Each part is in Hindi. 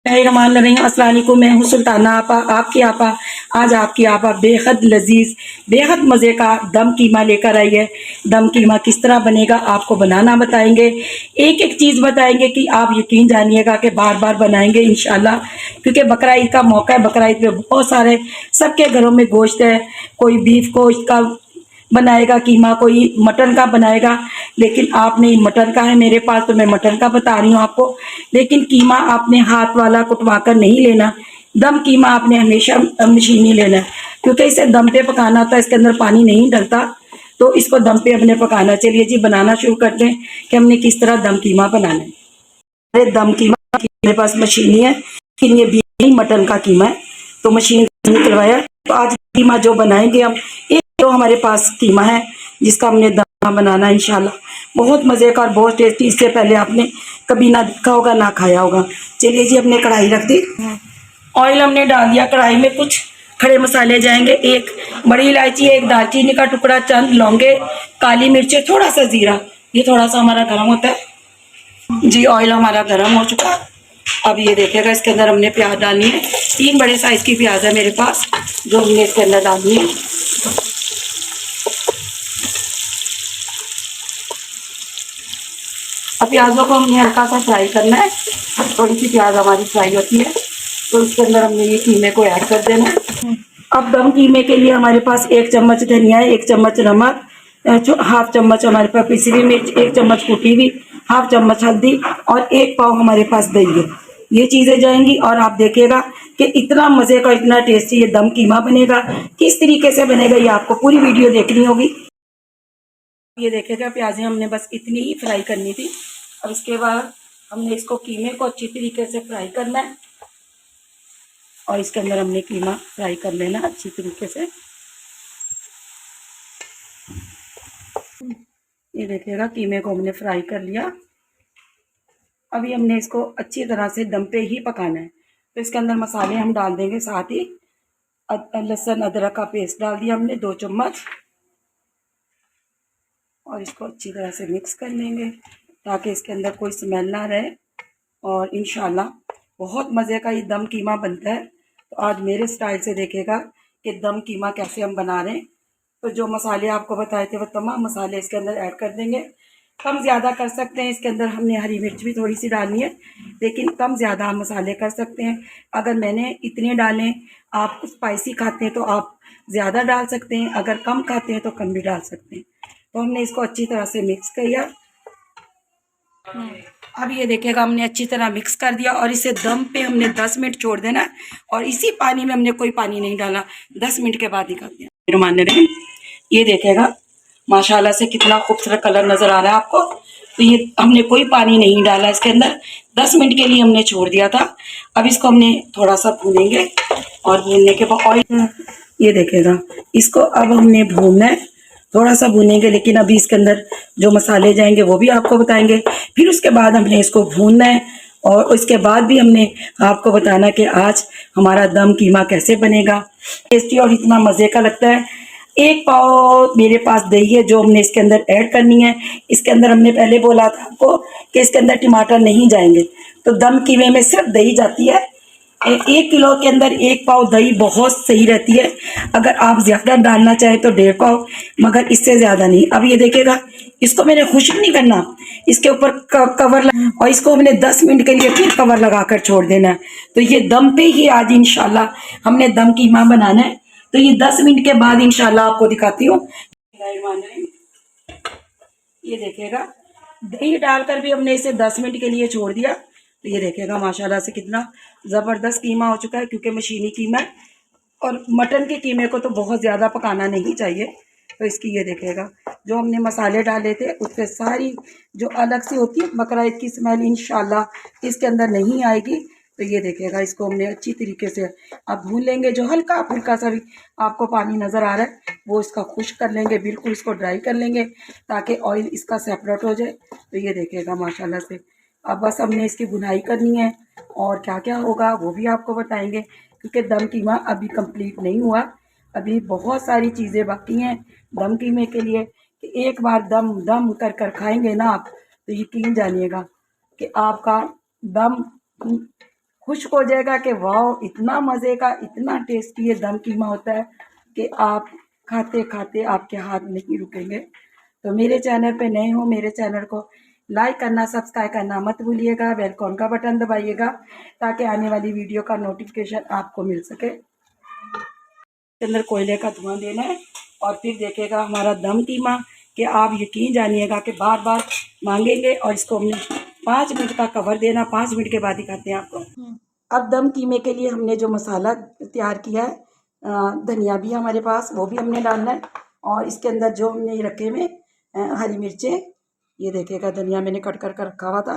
रहीम अस्सलाम वालेकुम। मैं हूँ सुल्ताना आपा, आपकी आपा। आज आपकी आपा बेहद लजीज, बेहद मज़े का दम कीमा लेकर आई है। दम कीमा किस तरह बनेगा आपको बनाना बताएंगे, एक एक चीज़ बताएंगे कि आप यकीन जानिएगा कि बार बार बनाएंगे इंशाल्लाह। क्योंकि बकरा ईद का मौका है, बकरा ईद पे बहुत सारे सबके घरों में गोश्त है। कोई बीफ गोश्त का बनाएगा कीमा, कोई मटन का बनाएगा, लेकिन आपने मटन का है मेरे पास तो मैं मटन का बता रही हूँ आपको। लेकिन कीमा आपने हाथ वाला कुटवा कर नहीं लेना। दम कीमा आपने हमेशा मशीनी लेना है, क्योंकि इसे दम पे पकाना होता है, इसके अंदर पानी नहीं डलता, तो इसको दम पे अपने पकाना। चलिए जी बनाना शुरू करते हैं कि हमने किस तरह दम कीमा बनाना है। अरे दम कीमा मेरे पास मशीनी है, लेकिन ये भी मटन का कीमा है तो मशीन से निकलवाया। तो आज कीमा जो बनाएंगे हम, एक जो हमारे पास कीमा है जिसका हमने दम बनाना है इंशाल्लाह, बहुत मज़े का और बहुत टेस्टी। इससे पहले आपने कभी ना देखा होगा ना खाया होगा। चलिए जी हमने कढ़ाई रख दी, ऑयल हमने डाल दिया। कढ़ाई में कुछ खड़े मसाले जाएंगे, एक बड़ी इलायची, एक दालचीनी का टुकड़ा, चंद लौंगे, काली मिर्चें, थोड़ा सा जीरा। ये थोड़ा सा हमारा गर्म होता है जी। ऑयल हमारा गर्म हो चुका। अब ये देखिएगा इसके अंदर हमने प्याज डालनी है। 3 बड़े साइज की प्याज है मेरे पास जो हमने इसके अंदर डालनी है। अब प्याजों को हमने हल्का सा फ्राई करना है। थोड़ी सी प्याज हमारी फ्राई होती है तो इसके अंदर हमने ये कीमे को ऐड कर देना है। अब दम कीमे के लिए हमारे पास 1 चम्मच धनिया है, 1 चम्मच नमक, हाफ चम्मच हमारे पास पिसी हुई मिर्च, 1 चम्मच कुटी हुई, हाफ चम्मच हल्दी और 1 पाव हमारे पास दही है। ये चीज़ें जाएंगी और आप देखिएगा कि इतना मज़े का, इतना टेस्टी ये दम कीमा बनेगा। किस तरीके से बनेगा ये आपको पूरी वीडियो देखनी होगी। ये देखिएगा प्याजें हमने बस इतनी ही फ्राई करनी थी। अब इसके बाद हमने इसको कीमे को अच्छी तरीके से फ्राई करना है और इसके अंदर हमने कीमा फ्राई कर लेना अच्छी तरीके से। ये देखिएगा कीमे को हमने फ्राई कर लिया। अभी हमने इसको अच्छी तरह से दम पे ही पकाना है। तो इसके अंदर मसाले हम डाल देंगे, साथ ही लहसुन अदरक का पेस्ट डाल दिया हमने 2 चम्मच, और इसको अच्छी तरह से मिक्स कर लेंगे ताकि इसके अंदर कोई स्मेल ना रहे। और इंशाल्लाह बहुत मज़े का ये दम कीमा बनता है। तो आज मेरे स्टाइल से देखेगा कि दम कीमा कैसे हम बना रहे हैं। तो जो मसाले आपको बताए थे वो तमाम मसाले इसके अंदर ऐड कर देंगे। कम ज़्यादा कर सकते हैं, इसके अंदर हमने हरी मिर्च भी थोड़ी सी डालनी है, लेकिन कम ज़्यादा हम मसाले कर सकते हैं। अगर मैंने इतने डालें, आप स्पाइसी खाते हैं तो आप ज़्यादा डाल सकते हैं, अगर कम खाते हैं तो कम भी डाल सकते हैं। तो हमने इसको अच्छी तरह से मिक्स किया। अब ये देखिएगा हमने अच्छी तरह मिक्स कर दिया और इसे दम पे हमने 10 मिनट छोड़ देना है। और इसी पानी में हमने कोई पानी नहीं डाला, 10 मिनट के बाद निकाल दिया। मान रहे ये देखिएगा माशाल्लाह से कितना खूबसूरत कलर नज़र आ रहा है आपको। तो ये हमने कोई पानी नहीं डाला इसके अंदर, 10 मिनट के लिए हमने छोड़ दिया था। अब इसको हमने थोड़ा सा भूनेंगे और भूनने के बाद ऑयल, ये देखिएगा इसको अब हमने भूनना है, थोड़ा सा भूनेंगे। लेकिन अभी इसके अंदर जो मसाले जाएंगे वो भी आपको बताएंगे। फिर उसके बाद हमने इसको भूनना है और उसके बाद भी हमने आपको बताना कि आज हमारा दम कीमा कैसे बनेगा, टेस्टी और इतना मज़े का लगता है। 1 पाव मेरे पास दही है जो हमने इसके अंदर ऐड करनी है। इसके अंदर हमने पहले बोला था आपको कि इसके अंदर टमाटर नहीं जाएंगे, तो दम कीमे में सिर्फ दही जाती है। 1 किलो के अंदर 1 पाव दही बहुत सही रहती है। अगर आप ज़्यादा डालना चाहें तो 1.5 पाव, मगर इससे ज़्यादा नहीं। अब ये देखिएगा इसको मैंने खुश्क नहीं करना, इसके ऊपर कवर और इसको हमने 10 मिनट के लिए फिर कवर लगाकर छोड़ देना है। तो ये दम पे ही आज इंशाल्लाह हमने दम कीमा बनाना है। तो ये 10 मिनट के बाद इंशाल्लाह आपको दिखाती हूँ। ये देखिएगा दही डालकर भी हमने इसे 10 मिनट के लिए छोड़ दिया। तो ये देखिएगा माशाल्लाह से कितना ज़बरदस्त कीमा हो चुका है, क्योंकि मशीनी कीमा है और मटन के कीमे को तो बहुत ज़्यादा पकाना नहीं चाहिए। तो इसकी ये देखिएगा जो हमने मसाले डाले थे उससे सारी जो अलग से होती है बकरा ईद की स्मेल इंशाल्लाह इसके अंदर नहीं आएगी। तो ये देखिएगा इसको हमने अच्छी तरीके से अब भून लेंगे। जो हल्का फुल्का सा भी आपको पानी नज़र आ रहा है वो इसका खुश्क कर लेंगे, बिल्कुल इसको ड्राई कर लेंगे ताकि ऑयल इसका सेपरेट हो जाए। तो ये देखिएगा माशाल्लाह से अब बस हमने इसकी बुनाई करनी है और क्या क्या होगा वो भी आपको बताएंगे, क्योंकि दम कीमा अभी कंप्लीट नहीं हुआ, अभी बहुत सारी चीज़ें बाकी हैं दम कीमे के लिए। कि एक बार दम दम कर कर खाएंगे ना आप तो यकीन जानिएगा कि आपका दम खुश हो जाएगा कि वाह, इतना मज़े का, इतना टेस्टी ये दम कीमा होता है कि आप खाते खाते आपके हाथ नहीं रुकेंगे। तो मेरे चैनल पे नए हो, मेरे चैनल को लाइक करना, सब्सक्राइब करना मत भूलिएगा, बेल आइकन का बटन दबाइएगा ताकि आने वाली वीडियो का नोटिफिकेशन आपको मिल सके। के अंदर कोयले का धुआं देना है और फिर देखेगा हमारा दम कीमा कि आप यकीन जानिएगा कि बार बार मांगेंगे। और इसको हमने 5 मिनट का कवर देना, 5 मिनट के बाद दिखाते हैं आपको। अब दम कीमे के लिए हमने जो मसाला तैयार किया है, धनिया भी हमारे पास, वो भी हमने डालना है। और इसके अंदर जो हमने ये रखे हुए हरी मिर्चें, ये देखिएगा धनिया मैंने कट कर कर रखा हुआ था,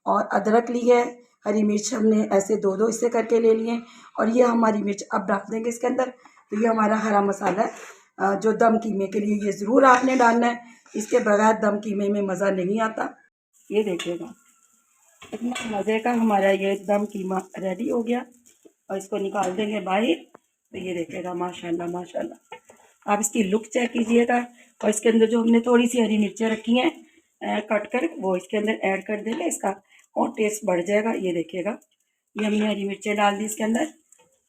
और अदरक ली है, हरी मिर्च हमने ऐसे दो दो हिस्से करके ले लिए, और ये हमारी मिर्च अब डाल देंगे इसके अंदर। तो ये हमारा हरा मसाला है, जो दम कीमे के लिए ये ज़रूर आपने डालना है, इसके बगैर दम कीमे में मज़ा नहीं आता। ये देखिएगा इतना मज़े का हमारा ये दम कीमा रेडी हो गया, और इसको निकाल देंगे बाहर। तो ये देखिएगा माशाल्लाह माशाल्लाह, आप इसकी लुक चेक कीजिएगा। और इसके अंदर जो हमने थोड़ी सी हरी मिर्चें रखी हैं कट कर, वो इसके अंदर ऐड कर देंगे, इसका और टेस्ट बढ़ जाएगा। ये देखिएगा ये हमने हरी मिर्चें डाल दी इसके अंदर।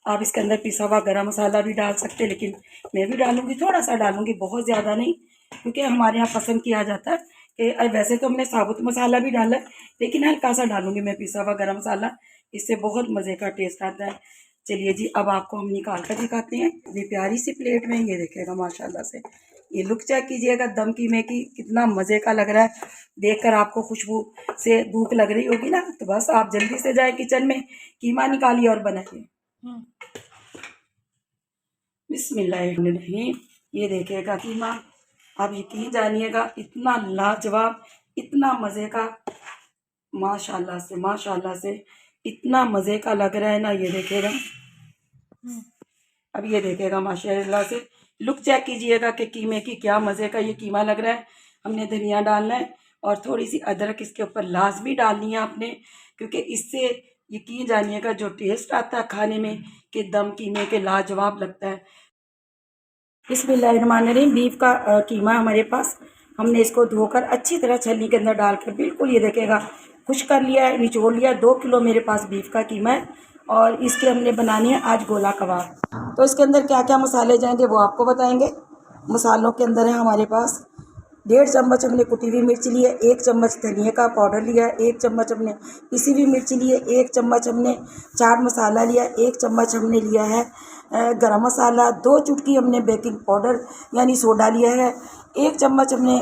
आप इसके अंदर पिसा हुआ गरम मसाला भी डाल सकते हैं, लेकिन मैं भी डालूंगी, थोड़ा सा डालूंगी, बहुत ज़्यादा नहीं, क्योंकि हमारे यहाँ पसंद किया जाता है कि वैसे तो हमने साबुत मसाला भी डाला है, लेकिन हल्का सा डालूंगी मैं पिसा हुआ गरम मसाला, इससे बहुत मज़े का टेस्ट आता है। चलिए जी, अब आपको हम निकाल कर दिखाते हैं ये प्यारी सी प्लेट में। ये देखेगा माशाल्लाह से, ये लुक चेक कीजिएगा दम कीमे की, कितना मज़े का लग रहा है। देखकर आपको खुशबू से भूख लग रही होगी ना, तो बस आप जल्दी से जाए किचन में, कीमा निकालिए और बनाइए। बिस्मिल्लाहिर्रहमानिर्रहीम। ये देखिएगा कीमा, आप यकीन जानिएगा इतना लाजवाब, इतना मज़े का, माशाल्लाह से इतना मज़े का लग रहा है ना। ये देखिएगा, अब ये देखिएगा माशाल्लाह से लुक चेक कीजिएगा कि कीमे की क्या मज़े का ये कीमा लग रहा है। हमने धनिया डालना है और थोड़ी सी अदरक इसके ऊपर लाजमी डालनी है आपने, क्योंकि इससे यकीन जानिएगा जो टेस्ट आता है खाने में कि दम कीमे के लाजवाब लगता है। बिस्मिल्लाहिर्रहमानिर्रहीम। बीफ का कीमा हमारे पास, हमने इसको धोकर अच्छी तरह छलनी के अंदर डालकर बिल्कुल ये देखेगा खुश कर लिया है, निचोड़ लिया। 2 किलो मेरे पास बीफ का कीमा है, और इसके हमने बनानी है आज गोला कबाब। तो इसके अंदर क्या क्या मसाले जाएंगे वो आपको बताएंगे। मसालों के अंदर है हमारे पास 1.5 चम्मच हमने कुटी हुई मिर्च ली है, 1 चम्मच धनिया का पाउडर लिया है, 1 चम्मच हमने पिसी हुई मिर्च ली है, 1 चम्मच हमने चाट मसाला लिया, 1 चम्मच हमने लिया है गरम मसाला, 2 चुटकी हमने बेकिंग पाउडर यानी सोडा लिया है, 1 चम्मच हमने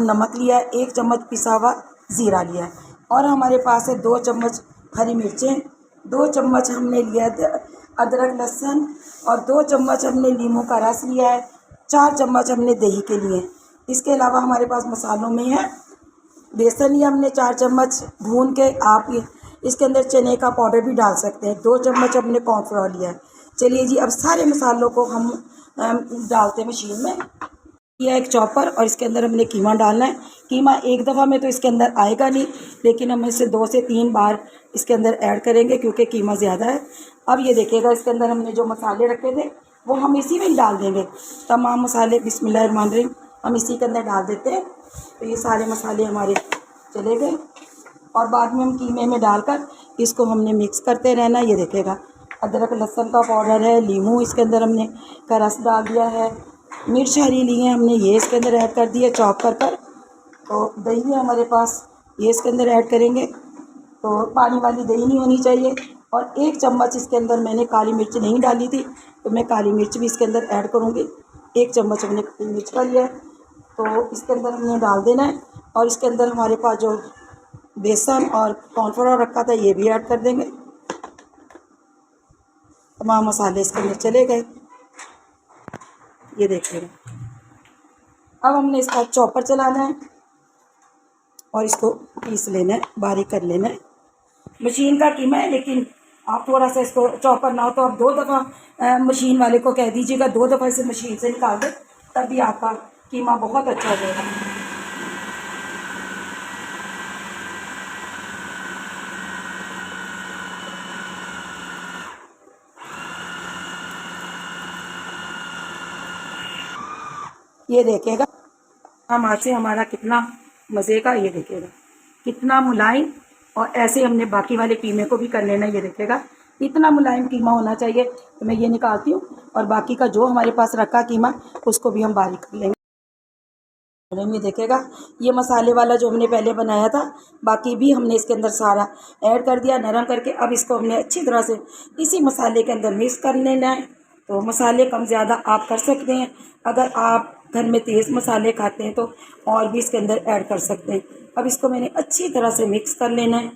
नमक लिया है, 1 चम्मच पिसा हुआ ज़ीरा लिया है, और हमारे पास है 2 चम्मच हरी मिर्चें, 2 चम्मच हमने लिया है अदरक लहसुन, और 2 चम्मच हमने नींबू का रस लिया है, 4 चम्मच हमने दही के लिए। इसके अलावा हमारे पास मसालों में है बेसन लिया हमने 4 चम्मच भून के, आप इसके अंदर चने का पाउडर भी डाल सकते हैं, 2 चम्मच हमने कॉर्नफ्लोर लिया है। चलिए जी, अब सारे मसालों को हम डालते हैं मशीन में। यह एक चॉपर, और इसके अंदर हमने कीमा डालना है। कीमा एक दफ़ा में तो इसके अंदर आएगा नहीं, लेकिन हम इसे 2 से 3 बार इसके अंदर ऐड करेंगे क्योंकि कीमा ज़्यादा है। अब ये देखिएगा इसके अंदर हमने जो मसाले रखे थे वो हम इसी में डाल देंगे, तमाम मसाले। बिस्मिल्लाहिर्रहमानिर्रहीम, हम इसी के अंदर डाल देते हैं। तो ये सारे मसाले हमारे चले गए, और बाद में हम कीमे में डालकर इसको हमने मिक्स करते रहना। ये देखिएगा अदरक लहसुन का पाउडर है, नींबू इसके अंदर हमने का रस डाल दिया है, मिर्च हरी ली है हमने, ये इसके अंदर ऐड कर दिया चॉप कर कर। तो दही है हमारे पास, ये इसके अंदर ऐड करेंगे, तो पानी वाली दही नहीं होनी चाहिए। और 1 चम्मच इसके अंदर मैंने काली मिर्च नहीं डाली थी, तो मैं काली मिर्च भी इसके अंदर ऐड करूँगी। 1 चम्मच हमने काली मिर्च का लिया है, तो इसके अंदर हमने डाल देना है। और इसके अंदर हमारे पास जो बेसन और कॉर्नफ्लोर रखा था ये भी ऐड कर देंगे। तमाम मसाले इसके अंदर चले गए, ये देखिएगा। अब हमने इसका चॉपर चलाना है और इसको पीस लेना है, बारीक कर लेना है। मशीन का कीमा है, लेकिन आप थोड़ा सा इसको चॉपर ना हो तो आप 2 दफ़ा मशीन वाले को कह दीजिएगा 2 दफ़ा इसे मशीन से निकाल दे, तभी आपका कीमा बहुत अच्छा हो जाएगा। ये देखिएगा हम आज से हमारा कितना मज़े का, ये देखिएगा कितना मुलायम और ऐसे हमने बाकी वाले कीमे को भी कर लेना। ये देखिएगा इतना मुलायम कीमा होना चाहिए। तो मैं ये निकालती हूँ और बाकी का जो हमारे पास रखा कीमा उसको भी हम बारीक कर लेंगे। ये देखेगा ये मसाले वाला जो हमने पहले बनाया था, बाकी भी हमने इसके अंदर सारा ऐड कर दिया नरम करके। अब इसको हमने अच्छी तरह से इसी मसाले के अंदर मिक्स कर लेना है। तो मसाले कम ज़्यादा आप कर सकते हैं। अगर आप घर में तेज़ मसाले खाते हैं तो और भी इसके अंदर ऐड कर सकते हैं। अब इसको मैंने अच्छी तरह से मिक्स कर लेना है।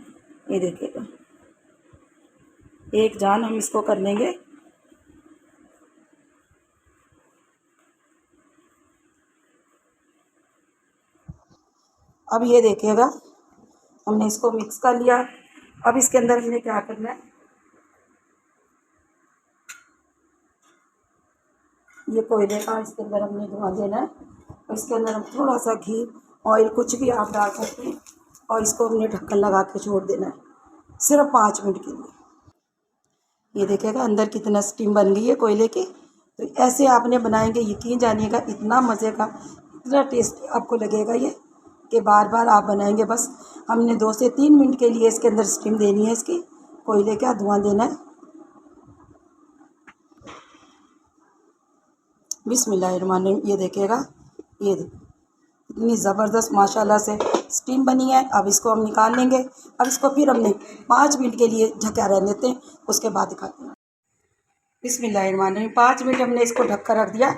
ये देखिएगा एक जान हम इसको कर लेंगे। अब ये देखिएगा हमने इसको मिक्स कर लिया। अब इसके अंदर हमने क्या करना है, ये कोयले का इसके अंदर हमने धुआं देना है। और इसके अंदर हम थोड़ा सा घी ऑयल कुछ भी आप डाल सकते हैं और इसको हमने ढक्कन लगा के छोड़ देना है सिर्फ 5 मिनट के लिए। ये देखिएगा अंदर कितना स्टीम बन गई है कोयले की। तो ऐसे आपने बनाएंगे यकीन जानिएगा इतना मज़े का इतना टेस्टी आपको लगेगा ये कि बार बार आप बनाएंगे। बस हमने 2 से 3 मिनट के लिए इसके अंदर स्टीम देनी है, इसकी कोयले का धुआं देना है। बिस्मिल्लाहिर्रहमानिर्रहीम। ये देखिएगा ये इतनी ज़बरदस्त माशाल्लाह से स्टीम बनी है। अब इसको हम निकाल लेंगे। अब इसको फिर हमने 5 मिनट के लिए ढका रहने देते हैं, उसके बाद दिखाते हैं। बिस्मिल्लाहिर्रहमानिर्रहीम। 5 मिनट हमने इसको ढक कर रख दिया।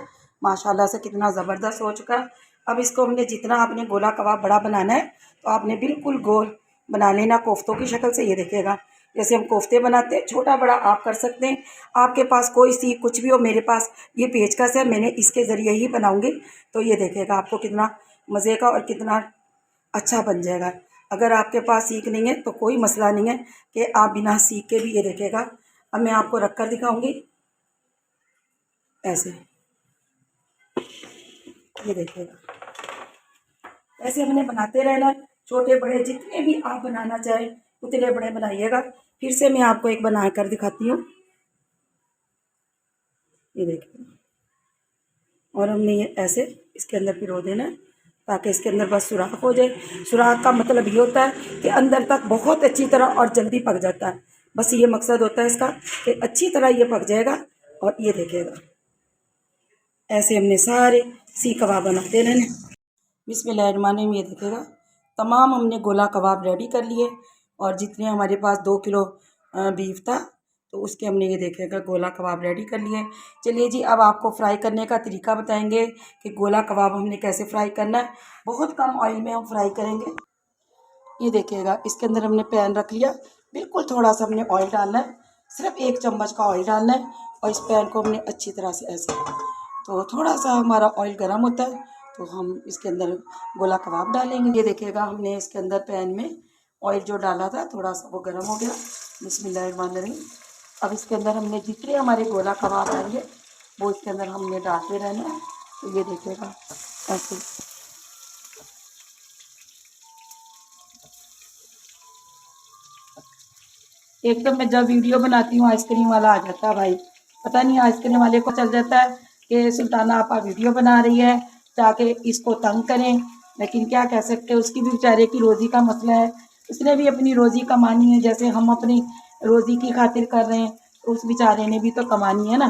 माशाल्लाह से कितना ज़बरदस्त हो चुका है। अब इसको हमने जितना आपने गोला कबाब बड़ा बनाना है तो आपने बिल्कुल गोल बना लेना कोफ्तों की शक्ल से। ये देखिएगा जैसे हम कोफ्ते बनाते हैं छोटा बड़ा आप कर सकते हैं। आपके पास कोई सी कुछ भी हो, मेरे पास ये पेचकस है, मैंने इसके ज़रिए ही बनाऊँगी। तो ये देखिएगा आपको कितना मज़े का और कितना अच्छा बन जाएगा। अगर आपके पास सीख नहीं है तो कोई मसला नहीं है कि आप बिना सीख के भी, ये देखिएगा अब मैं आपको रख कर दिखाऊँगी ऐसे। ये देखिएगा ऐसे हमने बनाते रहना। छोटे बड़े जितने भी आप बनाना चाहें उतने बड़े बनाइएगा। फिर से मैं आपको एक बना कर दिखाती हूँ। ये देखिए और हमने ये ऐसे इसके अंदर पिरो देना है ताकि इसके अंदर बस सुराख हो जाए। सुराख का मतलब ये होता है कि अंदर तक बहुत अच्छी तरह और जल्दी पक जाता है। बस ये मकसद होता है इसका कि अच्छी तरह ये पक जाएगा। और ये देखिएगा ऐसे हमने सारे सीख कबाब बनाते रहने। बिस्मिल्लाहिर्रहमानिर्रहीम। ये देखिएगा तमाम हमने गोला कबाब रेडी कर लिए। और जितने हमारे पास 2 किलो बीफ था तो उसके हमने ये देखिएगा गोला कबाब रेडी कर लिए। चलिए जी अब आपको फ्राई करने का तरीका बताएंगे कि गोला कबाब हमने कैसे फ्राई करना है। बहुत कम ऑयल में हम फ्राई करेंगे। ये देखिएगा इसके अंदर हमने पैन रख लिया। बिल्कुल थोड़ा सा हमने ऑयल डालना है, सिर्फ 1 चम्मच का ऑयल डालना है। और इस पैन को हमने अच्छी तरह से ऐसे, तो थोड़ा सा हमारा ऑयल गर्म होता है तो हम इसके अंदर गोला कबाब डालेंगे। ये देखिएगा हमने इसके अंदर पैन में ऑयल जो डाला था थोड़ा सा वो गर्म हो गया। बिस्मिल्लाहिर्रहमानिर्रहीम। अब इसके अंदर हमने जितने हमारे गोला कबाब आएंगे वो इसके अंदर हमने डालते रहना है। तो ये देखिएगा ऐसे एक तो मैं जब वीडियो बनाती हूँ आइसक्रीम वाला आ जाता है भाई। पता नहीं आइसक्रीम वाले को चल जाता है कि सुल्ताना आपा वीडियो बना रही है, जाके इसको तंग करें। लेकिन क्या कह सकते हैं, उसकी भी बेचारे की रोज़ी का मसला है। उसने भी अपनी रोज़ी कमानी है जैसे हम अपनी रोज़ी की खातिर कर रहे हैं। तो उस बेचारे ने भी तो कमानी है ना।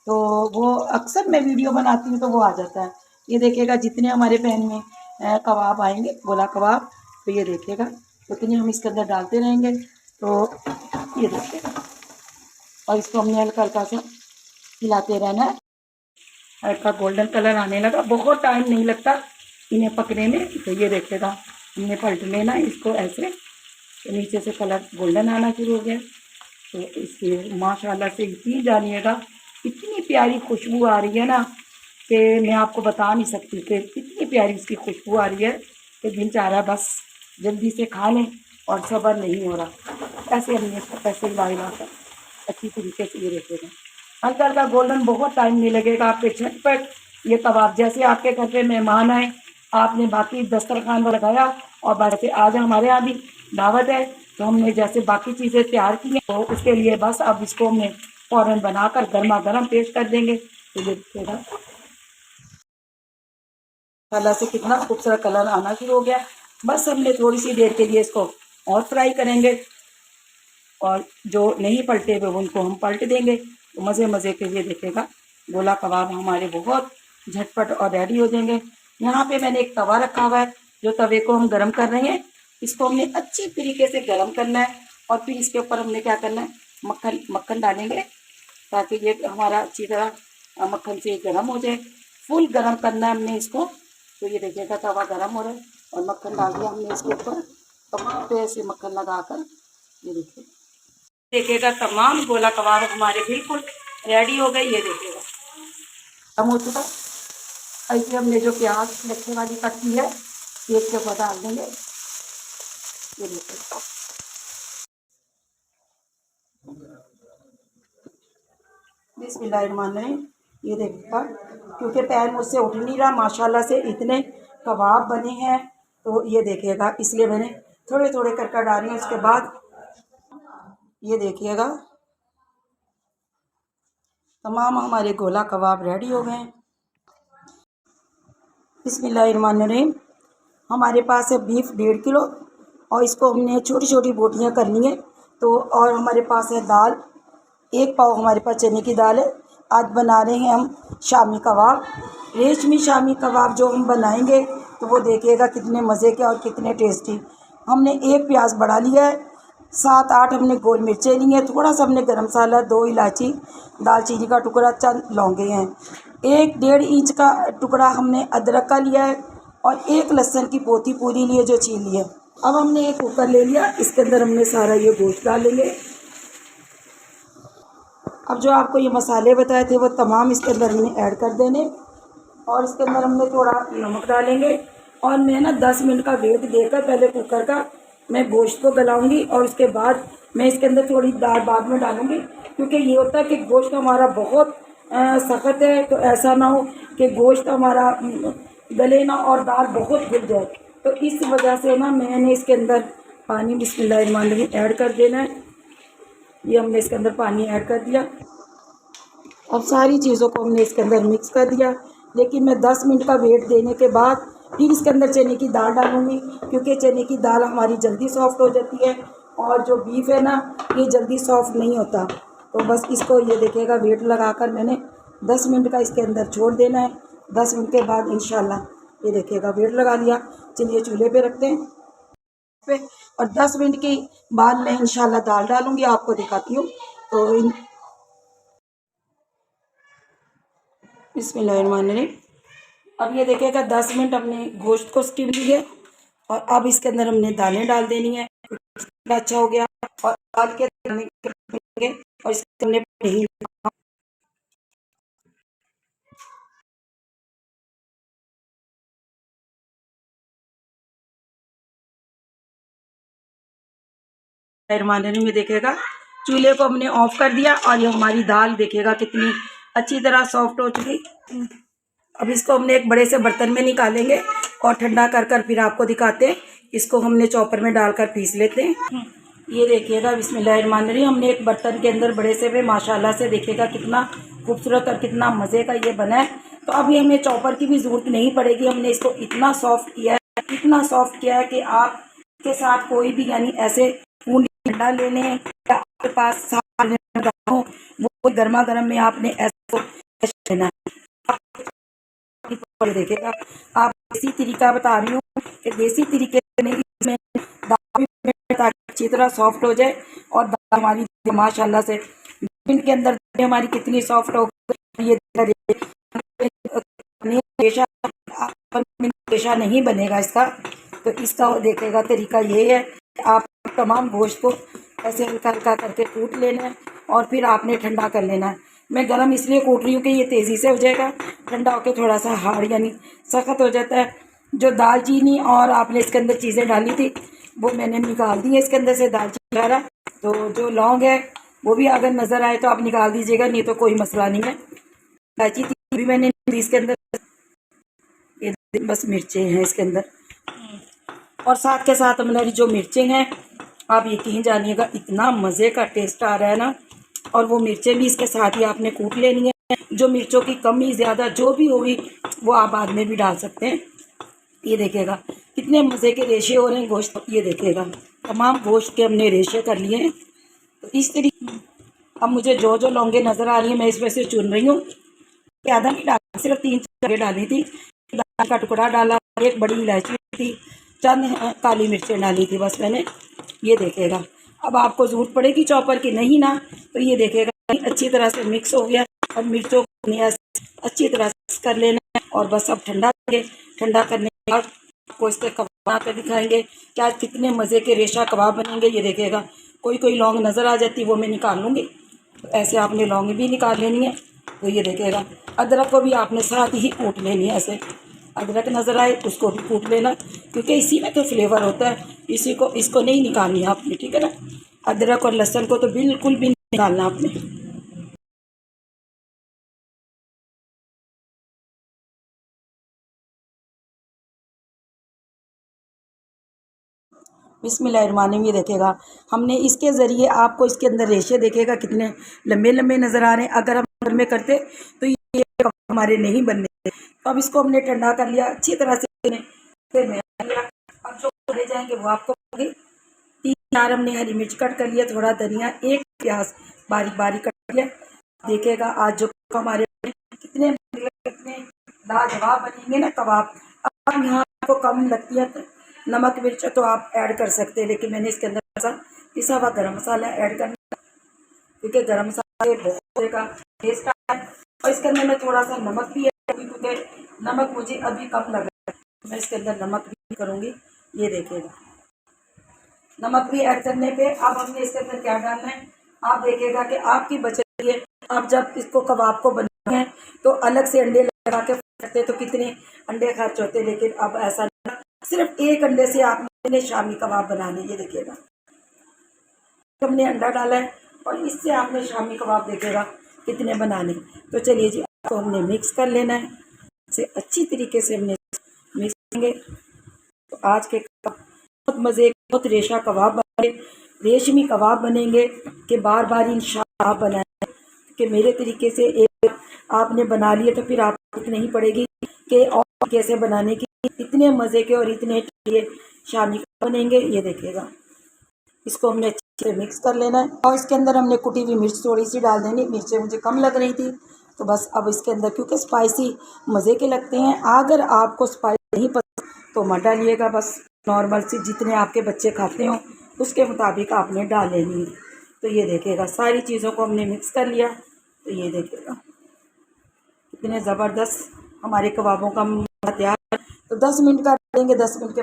तो वो अक्सर मैं वीडियो बनाती हूँ तो वो आ जाता है। ये देखिएगा जितने हमारे पैन में कबाब आएंगे गोला कबाब, तो ये देखिएगा उतने हम इसके अंदर डालते रहेंगे। तो ये देखिएगा और इसको हमने हल्का हल्का सा हिलाते रहना है। हल्का गोल्डन कलर आने लगा, बहुत टाइम नहीं लगता इन्हें पकने में। तो ये देखिएगा हमने पलट लेना इसको ऐसे, तो नीचे से कलर गोल्डन आना शुरू हो गया। तो इसकी माशाल्लाह से यकीन जानिएगा इतनी प्यारी खुशबू आ रही है ना कि मैं आपको बता नहीं सकती कि इतनी प्यारी उसकी खुशबू आ रही है कि दिल चाह रहा बस जल्दी से खा लें और सब्र नहीं हो रहा। ऐसे हमने इसको ऐसे हिला कर अच्छी तरीके से ये रखेगा। हल्का हल्का गोल्डन, बहुत टाइम नहीं लगेगा आपके झटपट ये कबाब। जैसे आपके घर पे मेहमान आए, आपने बाकी दस्तरखान लगाया और वैसे आज हमारे यहाँ भी दावत है तो हमने जैसे बाकी चीज़ें तैयार की हैं तो उसके लिए बस अब इसको हमने फ़ौरन बनाकर गर्मा गर्म पेश कर देंगे। तो ये देखिएगा कलर से कितना खूबसूरत कलर आना शुरू हो गया। बस हमने थोड़ी सी देर के लिए इसको और फ्राई करेंगे, और जो नहीं पलटे हुए उनको हम पलट देंगे। तो मज़े मज़े के ये देखिएगा गोला कबाब हमारे बहुत झटपट और रेडी हो जाएंगे। यहाँ पे मैंने एक तवा रखा हुआ है, जो तवे को हम गरम कर रहे हैं। इसको हमने अच्छी तरीके से गरम करना है, और फिर इसके ऊपर हमने क्या करना है, मक्खन डालेंगे, ताकि ये हमारा अच्छी तरह मक्खन से गरम हो जाए। फुल गरम करना है हमने इसको। तो ये देखिएगा तवा गरम हो रहा है, और मक्खन डाल दिया हमने इसके ऊपर। तमाम पे ऐसे मक्खन लगाकर ये देखिएगा तमाम गोला कबाब हमारे बिल्कुल रेडी हो गए। ये देखिएगा कम हो चुका। ऐसे हमने जो प्याज लच्छे वाली कट की है एक के ऊपर डाल देंगे। ये देखिए बिस्मिल्लाहिर्रहमानिर्रहीम। ये देखिएगा, क्योंकि पैर मुझसे उठ नहीं रहा, माशाल्लाह से इतने कबाब बने हैं। तो ये देखिएगा, इसलिए मैंने थोड़े थोड़े कर डाली हैं। उसके बाद ये देखिएगा तमाम हमारे गोला कबाब रेडी हो गए हैं। बिस्मिल्लाहिर्रहमानिर्रहीम। हमारे पास है बीफ 1.5 किलो, और इसको हमने छोटी छोटी बोटियाँ करनी है। तो और हमारे पास है दाल, 1 पाव हमारे पास चने की दाल है। आज बना रहे हैं हम शामी कबाब, रेशमी शामी कबाब जो हम बनाएंगे तो वो देखिएगा कितने मज़े के और कितने टेस्टी। हमने 1 प्याज बढ़ा लिया है, 7-8 हमने गोल मिर्चें ली हैं, थोड़ा सा हमने गरम मसाला, 2 इलायची, दालचीनी का टुकड़ा, चंद लौंगे हैं, 1-1.5 इंच का टुकड़ा हमने अदरक का लिया है, और 1 लहसुन की पोथी पूरी ली है जो छील ली है। अब हमने एक कुकर ले लिया, इसके अंदर हमने सारा ये गोश्त डालेंगे। अब जो आपको ये मसाले बताए थे वो तमाम इसके अंदर हमने ऐड कर देने, और इसके अंदर हमने थोड़ा नमक डालेंगे। और मैं ना 10 मिनट का वेट देकर पहले कुकर का मैं गोश्त को गलाऊंगी, और उसके बाद मैं इसके अंदर थोड़ी दाल बाद में डालूंगी। क्योंकि ये होता है कि गोश्त हमारा बहुत सख्त है, तो ऐसा ना हो कि गोश्त हमारा गले ना और दाल बहुत गिर जाए। तो इस वजह से ना मैंने इसके अंदर पानी बिस्मिल्लाहिर्रहमानिर्रहीम ऐड कर देना है। ये हमने इसके अंदर पानी ऐड कर दिया। अब सारी चीज़ों को हमने इसके अंदर मिक्स कर दिया। लेकिन मैं 10 मिनट का वेट देने के बाद फिर इसके अंदर चने की दाल डालूँगी, क्योंकि चने की दाल हमारी जल्दी सॉफ्ट हो जाती है, और जो बीफ है ना ये जल्दी सॉफ्ट नहीं होता। तो बस इसको ये देखिएगा वेट लगाकर मैंने 10 मिनट का इसके अंदर छोड़ देना है। 10 मिनट के बाद इंशाल्लाह ये देखिएगा वेट लगा दिया। चलिए चूल्हे पे रखते हैं पे, और 10 मिनट के बाद मैं इंशाल्लाह दाल डालूँगी, आपको दिखाती हूँ। तो बिस्मिल्लाहिर्रहमानिर्रहीम। अब ये देखिएगा 10 मिनट हमने गोश्त को स्टीम ली है, और अब इसके अंदर हमने दालें डाल देनी है। अच्छा हो गया, और दाल के और इसके हमने में देखिएगा चूल्हे को हमने ऑफ कर दिया, और ये हमारी दाल देखिएगा कितनी अच्छी तरह सॉफ्ट हो चुकी। अब इसको हमने एक बड़े से बर्तन में निकालेंगे, और ठंडा कर कर फिर आपको दिखाते हैं। इसको हमने चॉपर में डालकर पीस लेते हैं। ये देखिएगा बिस्मिल्लाहिर्रहमानिर्रहीम, हमने एक बर्तन के अंदर बड़े से में माशाल्लाह से देखिएगा कितना खूबसूरत और कितना मज़े का ये बना है। तो अभी हमें चॉपर की भी ज़रूरत नहीं पड़ेगी। हमने इसको इतना सॉफ्ट किया है, इतना सॉफ्ट किया है कि आपके साथ कोई भी यानी ऐसे ठंडा लेने या आपके पास हो, वो गर्मा गर्म में आपने ऐसा लेना है। देखिएगा आप देसी तरीका बता रही हूँ कि देसी तरीके में इसमें दाल अच्छी तरह सॉफ्ट हो जाए, और दाल हमारी माशाल्लाह से मिनट के अंदर हमारी कितनी सॉफ्ट हो गई। ये पेशा नहीं बनेगा इसका। तो इसका देखेगा तरीका ये है, आप तमाम गोश्त को ऐसे हल्का हल्का करके कूट लेना है, और फिर आपने ठंडा कर लेना है। मैं गरम इसलिए कूट रही हूँ कि ये तेज़ी से हो जाएगा, ठंडा होकर थोड़ा सा हार्ड यानी सख्त हो जाता है। जो दालचीनी और आपने इसके अंदर चीज़ें डाली थी वो मैंने निकाल दी है इसके अंदर से, दालचीनी वगैरह। तो जो लौंग है वो भी अगर नज़र आए तो आप निकाल दीजिएगा, नहीं तो कोई मसला नहीं है। इलायची भी मैंने इसके अंदर, ये बस मिर्चें हैं इसके अंदर, और साथ के साथ हमारी जो मिर्चें हैं आप यकीन जानिएगा इतना मज़े का टेस्ट आ रहा है ना। और वो मिर्चें भी इसके साथ ही आपने कूट लेनी है। जो मिर्चों की कमी ज़्यादा जो भी होगी वो आप बाद में भी डाल सकते हैं। ये देखिएगा कितने मज़े के रेशे हो रहे हैं गोश्त, ये देखिएगा तमाम गोश्त के हमने रेशे कर लिए हैं। तो इस तरीके अब मुझे जो जो लौंगे नज़र आ रही हैं मैं इसमें से चुन रही हूँ। ज़्यादा नहीं डाला, सिर्फ 3 डाली थी। दाल का टुकड़ा डाला, एक बड़ी इलायची थी, चंद काली मिर्चें डाली थी, बस मैंने। ये देखेगा अब आपको ज़रूरत पड़ेगी चॉपर की, नहीं ना तो ये देखेगा अच्छी तरह से मिक्स हो गया। अब मिर्चों को अच्छी तरह से मिक्स कर लेना है और बस अब ठंडा करेंगे। ठंडा करने के बाद आपको इसके कबाब बना कर दिखाएंगे क्या कितने मज़े के रेशा कबाब बनेंगे। ये देखेगा कोई कोई लौंग नज़र आ जाती वो मैं निकाल लूँगी, तो ऐसे आपने लौंग भी निकाल लेनी है। तो ये देखेगा अदरक को भी आपने साथ ही कूट लेनी है। ऐसे अदरक नज़र आए उसको भी कूट लेना, क्योंकि इसी में तो फ्लेवर होता है। इसी को इसको नहीं निकालनी है आपने, ठीक है ना। अदरक और लहसुन को तो बिल्कुल भी नहीं निकालना आपने। बिस्मिल्लाहिर्रहमानिर्रहीम। ये देखेगा हमने इसके ज़रिए आपको इसके अंदर रेशे देखेगा कितने लंबे लंबे नज़र आ रहे हैं। अगर हम घर में करते तो ये हमारे नहीं बनने। तो अब इसको हमने ठंडा कर लिया अच्छी तरह से। फिर मैं अब जो ले जाएंगे वो आपको 3-4 हमने हरी मिर्च कट कर लिया, थोड़ा धनिया, एक प्याज बारीक बारीक कट लिया। देखेगा आज जो हमारे कितने कितने लाजवाब बनेंगे ना कबाब। अब यहाँ आपको कम लगती है तो नमक मिर्च तो आप ऐड कर सकते हैं, लेकिन मैंने इसके अंदर पिसा हुआ गरम मसाला ऐड करना, क्योंकि गरम मसाले बहुत का टेस्ट आता है। और इसके अंदर मैं थोड़ा सा नमक भी ऐड करूँगी, क्योंकि नमक मुझे अभी कम लग रहा है। मैं इसके अंदर नमक भी करूँगी। ये देखिएगा नमक भी ऐड करने पे अब हमने इसके अंदर क्या डालना है। आप देखिएगा कि आपकी बचत के लिए आप जब इसको कबाब को बनाते हैं तो अलग से अंडे लगा के करते तो कितने अंडे खर्च होते, लेकिन अब ऐसा नहीं, सिर्फ एक अंडे से आपने शामी कबाब बनाने। ये देखिएगा हमने अंडा डाला है और इससे आपने शामी कबाब देखेगा कितने बनाने। तो चलिए जी आपको हमने मिक्स कर लेना है, इसे अच्छी तरीके से हमने मिक्स करेंगे। तो आज के बहुत मज़े बहुत रेशा कबाब बने, रेशमी कबाब बनेंगे कि बार बार इंशाअल्लाह आप बनाएं। कि मेरे तरीके से एक आपने बना लिए तो फिर आपको जरूरत नहीं पड़ेगी कि और कैसे बनाने की। इतने मज़े के और इतने शामी बनेंगे। ये देखिएगा इसको हमने अच्छे से मिक्स कर लेना है और इसके अंदर हमने कुटी हुई मिर्च थोड़ी सी डाल देनी। मिर्चें मुझे कम लग रही थी तो बस अब इसके अंदर, क्योंकि स्पाइसी मज़े के लगते हैं, अगर आपको स्पाइसी नहीं पसंद तो मत डालिएगा। बस नॉर्मल सी जितने आपके बच्चे खाते हो उसके मुताबिक आपने डाल लेनी है। तो ये देखिएगा सारी चीज़ों को हमने मिक्स कर लिया। तो ये देखिएगा कितने ज़बरदस्त हमारे कबाबों का तैयार है। तो 10 मिनट का देंगे, 10 मिनट के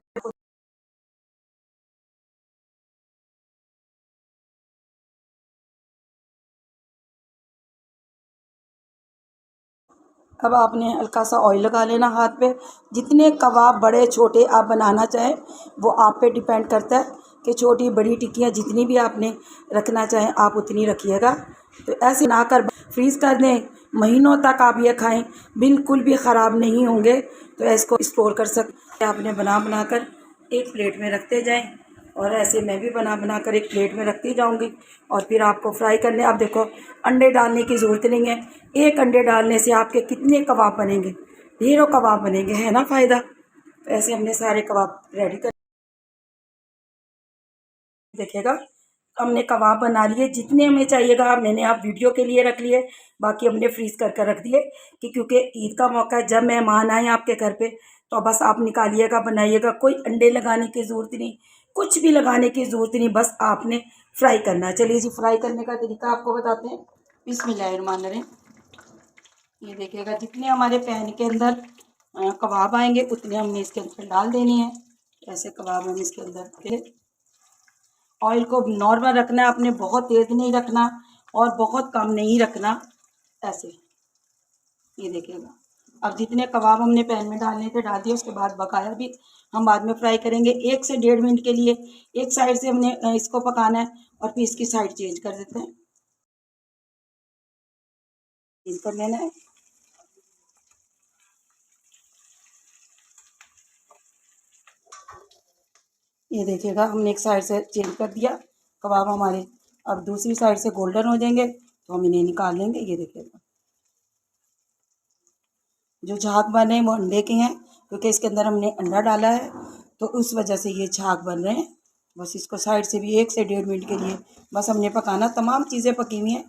अब आपने हल्का सा ऑयल लगा लेना हाथ पे। जितने कबाब बड़े छोटे आप बनाना चाहें वो आप पे डिपेंड करता है कि छोटी बड़ी टिक्कियाँ जितनी भी आपने रखना चाहें आप उतनी रखिएगा। तो ऐसे ना कर फ्रीज़ कर दें, महीनों तक आप ये खाएं बिल्कुल भी ख़राब नहीं होंगे। तो इसको स्टोर कर सकते हैं आपने बना बना कर एक प्लेट में रखते जाएं। और ऐसे मैं भी बना बना कर एक प्लेट में रखती जाऊंगी और फिर आपको फ्राई करने। आप देखो अंडे डालने की ज़रूरत नहीं है, एक अंडे डालने से आपके कितने कबाब बनेंगे, ढेरों कबाब बनेंगे, है ना फ़ायदा। तो ऐसे हमने सारे कबाब रेडी कर देखिएगा हमने कबाब बना लिए जितने हमें चाहिएगा। मैंने आप वीडियो के लिए रख लिए, बाकी हमने फ्रीज़ कर रख दिए कि क्योंकि ईद का मौका है, जब मेहमान आए आपके घर पे तो बस आप निकालिएगा बनाइएगा। कोई अंडे लगाने की ज़रूरत नहीं, कुछ भी लगाने की ज़रूरत नहीं, बस आपने फ्राई करना है। चलिए जी फ्राई करने का तरीका आपको बताते हैं। बिस्मिल्लाहिर्रहमानिर्रहीम। ये देखिएगा जितने हमारे पैन के अंदर कबाब आएंगे उतने हमने इसके अंदर डाल देनी है। ऐसे कबाब हम इसके अंदर ऑयल को नॉर्मल रखना है आपने, बहुत तेज़ नहीं रखना और बहुत कम नहीं रखना। ऐसे ये देखिएगा अब जितने कबाब हमने पैन में डालने थे डाल दिए, उसके बाद बकाया भी हम बाद में फ्राई करेंगे 1 से 1.5 मिनट के लिए। एक साइड से हमने इसको पकाना है और फिर इसकी साइड चेंज कर देते हैं, चेंज कर लेना है। ये देखिएगा हमने एक साइड से चेंज कर दिया, कबाब हमारे अब दूसरी साइड से गोल्डन हो जाएंगे तो हम इन्हें निकाल लेंगे। ये देखिएगा जो झाग बन रहे हैं वो अंडे के हैं, क्योंकि इसके अंदर हमने अंडा डाला है तो उस वजह से ये झाग बन रहे हैं। बस इसको साइड से भी 1 से 1.5 मिनट के लिए बस हमने पकाना। तमाम चीज़ें पकी हुई हैं,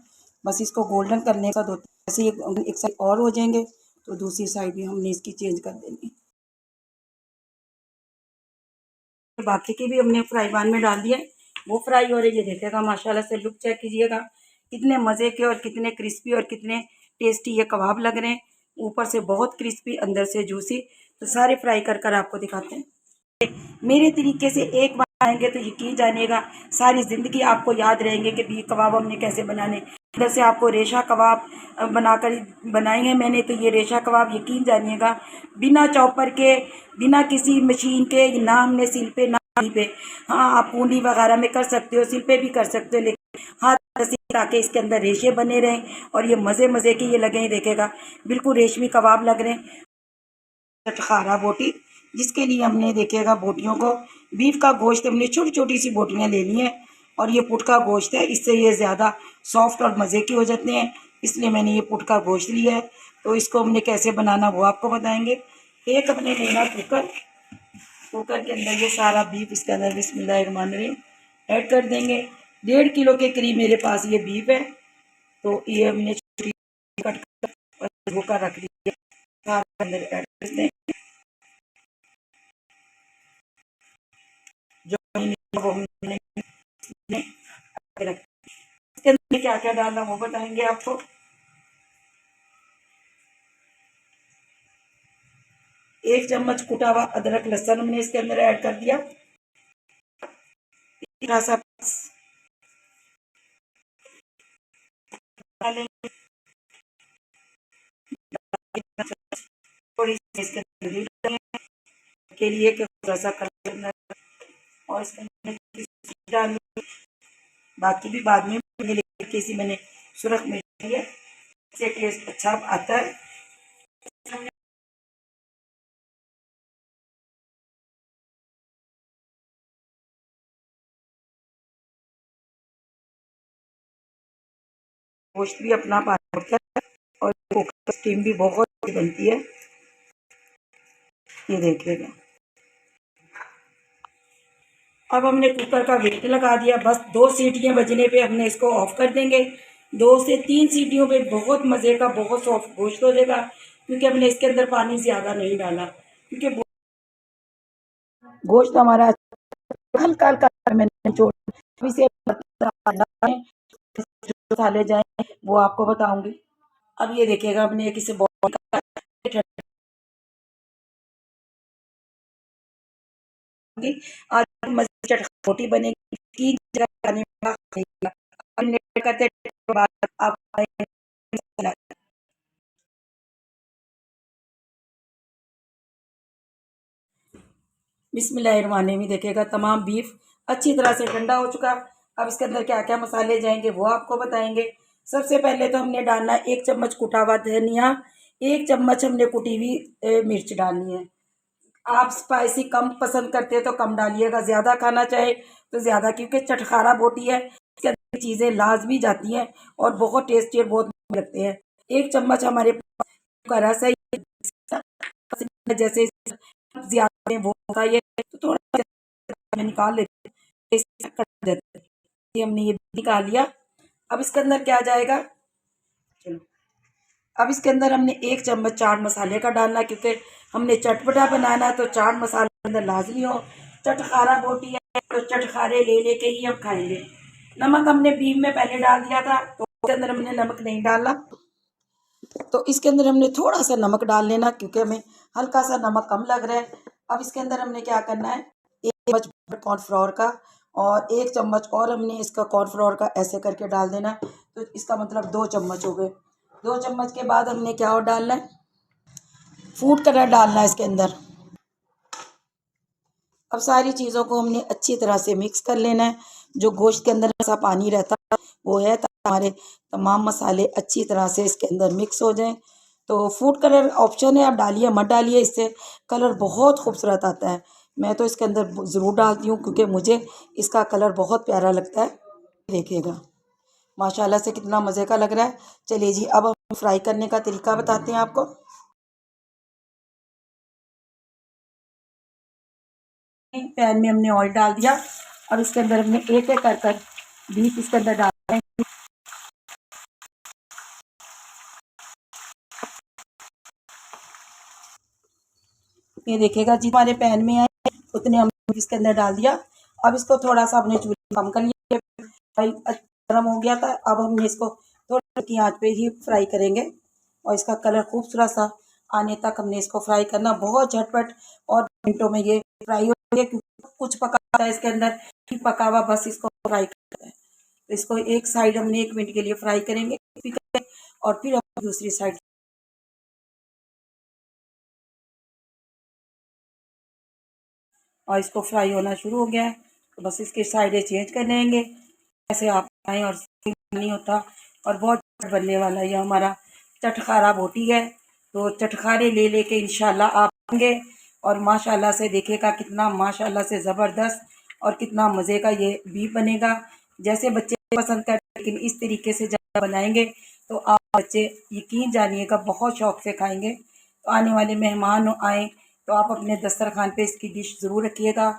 बस इसको गोल्डन करने का। दो ऐसे एक साइड और हो जाएंगे तो दूसरी साइड भी हमने इसकी चेंज कर देनी। बाकी की भी हमने फ्राई पैन में डाल दिया, वो फ्राई हो रही है। देखिएगा माशाल्लाह से लुक चेक कीजिएगा, कितने मज़े के और कितने क्रिस्पी और कितने टेस्टी ये कबाब लग रहे हैं। ऊपर से बहुत क्रिस्पी, अंदर से जूसी। तो सारे फ्राई कर कर आपको दिखाते हैं। मेरे तरीके से एक बार आएंगे तो यकीन जानिएगा सारी ज़िंदगी आपको याद रहेंगे कि बीफ कबाब हमने कैसे बनाने। इधर से आपको रेशा कबाब बनाकर बनाएंगे मैंने, तो ये रेशा कबाब यकीन जानिएगा बिना चॉपर के, बिना किसी मशीन के, ना हमने सिल पे ना कहीं पे। हाँ, आप पूंडी वगैरह में कर सकते हो, सिल पे भी कर सकते हो, लेकिन हाथ से, ताकि इसके अंदर रेशे बने रहें और ये मज़े मज़े के ये लगे। देखेगा बिल्कुल रेशमी कबाब लग रहे हैं। चटखारा बोटी, जिसके लिए हमने देखिएगा बोटियों को, बीफ का गोश्त हमने छोटी छोटी सी बोटियां लेनी है। और ये पुट का गोश्त है, इससे ये ज़्यादा सॉफ्ट और मज़े के हो जाते हैं, इसलिए मैंने ये पुट का गोश्त लिया है। तो इसको हमने कैसे बनाना वो आपको बताएंगे। एक हमने लेना कुकर, कुकर के अंदर ये सारा बीफ इसके अंदर बिस्मिल्लाहिर्रहमानिर्रहीम ऐड कर देंगे। 1.5 किलो के करीब मेरे पास ये बीफ है, तो ये हमने कट कर धोकर रख दिया, सारा अंदर ऐड कर देंगे। जो वो हमने इसके अंदर क्या क्या डालना वो बताएंगे आपको। 1 चम्मच कुटा हुआ अदरक लहसुन हमने इसके अंदर ऐड कर दिया। थोड़ा सा डालेंगे, थोड़ी सी इसके अंदर हल्दी डालेंगे के लिए कि थोड़ा सा कलर, और इसके अंदर डालेंगे। बाकी भी बाद में कैसी मैंने सुरख मिर्च है, इससे टेस्ट अच्छा आता है। गोश्त भी अपना पानी होता है और कुकर स्टीम भी बहुत बनती है, ये देखिएगा। अब हमने कुकर का वेट लगा दिया, बस 2 सीटियां बजने पे हमने इसको ऑफ कर देंगे। 2 से 3 सीटियों पे बहुत मज़े का, बहुत सॉफ्ट गोश्त हो जाएगा, क्योंकि हमने इसके अंदर पानी ज़्यादा नहीं डाला, क्योंकि गोश्त हमारा हल्का हल्का मैंने छोड़। इसे मसाले जाए वो आपको बताऊंगी। अब ये देखिएगा हमने एक इसे बॉईल का आज मज़े चटपटी बनेगी, 3 जगह खाने वाला खाएगा। हमने करते बाद आप बिस्मिल्लाहिर्रहमानिर्रहीम। देखिएगा तमाम बीफ अच्छी तरह से ठंडा हो चुका। अब इसके अंदर क्या क्या मसाले जाएंगे वो आपको बताएंगे। सबसे पहले तो हमने डालना 1 चम्मच कुटा हुआ धनिया, 1 चम्मच हमने कुटी हुई मिर्च डालनी है। आप स्पाइसी कम पसंद करते हैं तो कम डालिएगा, ज़्यादा खाना चाहे तो ज़्यादा, क्योंकि चटखारा बोटी है, इसके अंदर चीज़ें लाजमी जाती हैं और बहुत टेस्टी और बहुत लगते हैं। 1 चम्मच हमारे का रस है, जैसे ज़्यादा वो होता है तो थोड़ा में निकाल लेते हैं, इससे कट जाता है। ये हमने ये निकाल लिया। अब इसके अंदर क्या जाएगा, चलो अब इसके अंदर हमने 1 चम्मच चाट मसाले का डालना, क्योंकि हमने चटपटा बनाना है तो चाट मसाला अंदर लाजमी हो। चटखारा बोटी है तो चटखारे ले लेके ही हम खाएंगे। नमक हमने बीफ में पहले डाल दिया था, तो इसके अंदर हमने नमक नहीं डाला, तो इसके अंदर हमने थोड़ा सा नमक डाल लेना, क्योंकि हमें हल्का सा नमक कम लग रहा है। अब इसके अंदर हमने क्या करना है, 1 चम्मच कॉर्नफ्लोर का और 1 चम्मच और हमने इसका कॉर्नफ्लोर का ऐसे करके डाल देना, तो इसका मतलब 2 चम्मच हो गए। 2 चम्मच के बाद हमने क्या और डालना है, फूड कलर डालना है इसके अंदर। अब सारी चीज़ों को हमने अच्छी तरह से मिक्स कर लेना है। जो गोश्त के अंदर सा पानी रहता है वो है, ताकि हमारे तमाम मसाले अच्छी तरह से इसके अंदर मिक्स हो जाएं। तो फूड कलर ऑप्शन है, आप डालिए मत डालिए, इससे कलर बहुत खूबसूरत आता है। मैं तो इसके अंदर ज़रूर डालती हूँ, क्योंकि मुझे इसका कलर बहुत प्यारा लगता है। देखिएगा माशाल्लाह से कितना मज़े का लग रहा है। चलिए जी, अब हम फ्राई करने का तरीका बताते हैं आपको। पैन में हमने ऑयल डाल दिया और इसके अंदर हमने एक एक कर बीफ इसके अंदर डाल हैं। ये देखिएगा जितने हमारे पैन में है उतने हमने इसके अंदर डाल दिया। अब इसको थोड़ा सा अपने चूल्हे कम कर लिया, भाई गर्म हो गया था। अब हमने इसको थोड़ी की आंच पे ही फ्राई करेंगे और इसका कलर खूबसूरत सा आने तक हमने इसको फ्राई करना। बहुत झटपट और मिनटों में ये फ्राई हो गया, क्योंकि कुछ पका है इसके अंदर ही पका हुआ, बस इसको फ्राई करना है। तो इसको एक साइड हमने 1 मिनट के लिए फ्राई करेंगे और फिर हम दूसरी साइड और इसको फ्राई होना शुरू हो गया है। तो बस इसकी साइडें चेंज कर लेंगे, ऐसे आप आए और नहीं होता और बहुत बनने वाला ये हमारा चटखारा बोटी है। तो चटखारे ले लेके इंशाल्लाह आप आएंगे और माशाल्लाह से देखिएगा कितना माशाल्लाह से ज़बरदस्त और कितना मज़े का ये बीफ बनेगा। जैसे बच्चे पसंद करते, लेकिन इस तरीके से ज़्यादा बनाएंगे तो आप बच्चे यकीन जानिएगा बहुत शौक से खाएंगे। तो आने वाले मेहमान आए तो आप अपने दस्तरखान पे इसकी डिश ज़रूर रखिएगा,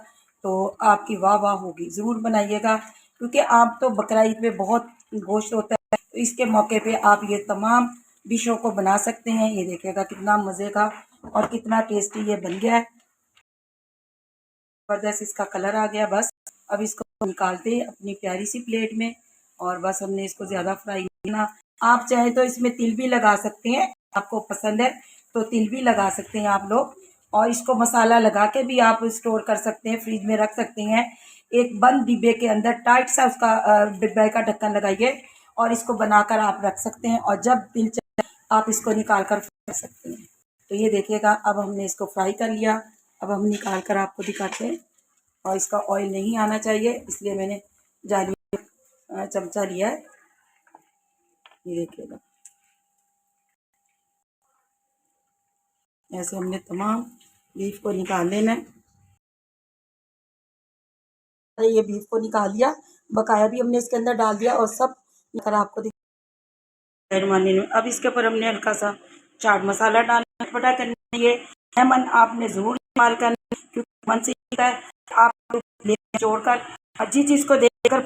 तो आपकी वाह वाह होगी। ज़रूर बनाइएगा, क्योंकि आप तो बकरा ईद में बहुत गोश्त होता है, तो इसके मौके पे आप ये तमाम डिशों को बना सकते हैं। ये देखिएगा कितना मज़े का और कितना टेस्टी ये बन गया है। ज़बरदस्त इसका कलर आ गया। बस अब इसको निकालते हैं अपनी प्यारी सी प्लेट में और बस हमने इसको ज़्यादा फ्राई नहीं करना। आप चाहे तो इसमें तिल भी लगा सकते हैं, आपको पसंद है तो तिल भी लगा सकते हैं आप लोग। और इसको मसाला लगा के भी आप स्टोर कर सकते हैं, फ्रिज में रख सकते हैं। एक बंद डिब्बे के अंदर टाइट सा उसका डिब्बे का ढक्कन लगाइए और इसको बनाकर आप रख सकते हैं और जब दिल चाहे आप इसको निकाल कर कर सकते हैं। तो ये देखिएगा अब हमने इसको फ्राई कर लिया। अब हम निकाल कर आपको दिखाते हैं और इसका ऑयल नहीं आना चाहिए, इसलिए मैंने जाली चमचा लिया है। ये देखिएगा ऐसे हमने तमाम बीफ को निकाल लेना है। ये बीफ को निकाल लिया, बकाया भी हमने इसके अंदर डाल दिया और सब निकल आपको पैरवानी में। अब इसके ऊपर हमने हल्का सा चाट मसाला डालना, चटपटा करना। ये लेमन आपने ज़रूर इस्तेमाल करना, क्योंकि मन से आप जोड़कर अच्छी चीज़ को देखकर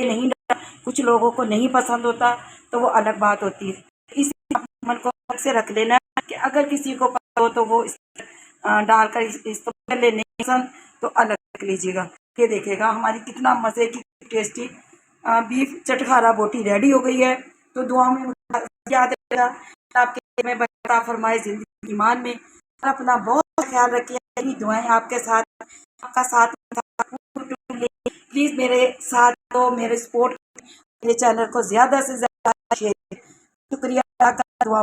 नहीं डाला, कुछ लोगों को नहीं पसंद होता तो वो अलग बात होती है। इस मन को अलग से रख लेना कि अगर किसी को पसंद हो तो वो डालकर इस्तेमाल कर ले, नहीं पसंद तो अलग रख लीजिएगा। ये देखिएगा हमारी कितना मज़े की टेस्टी बीफ चटखारा बोटी रेडी हो गई है। तो दुआ में याद रखिएगा, आपके में बरकत फरमाए जिंदगी ईमान में। और अपना बहुत ख्याल रखिए, यही दुआएं आपके साथ, आपका साथ। प्लीज़ मेरे साथ दो, मेरे सपोर्ट, मेरे चैनल को ज़्यादा से ज़्यादा शेयर। शुक्रिया, दुआ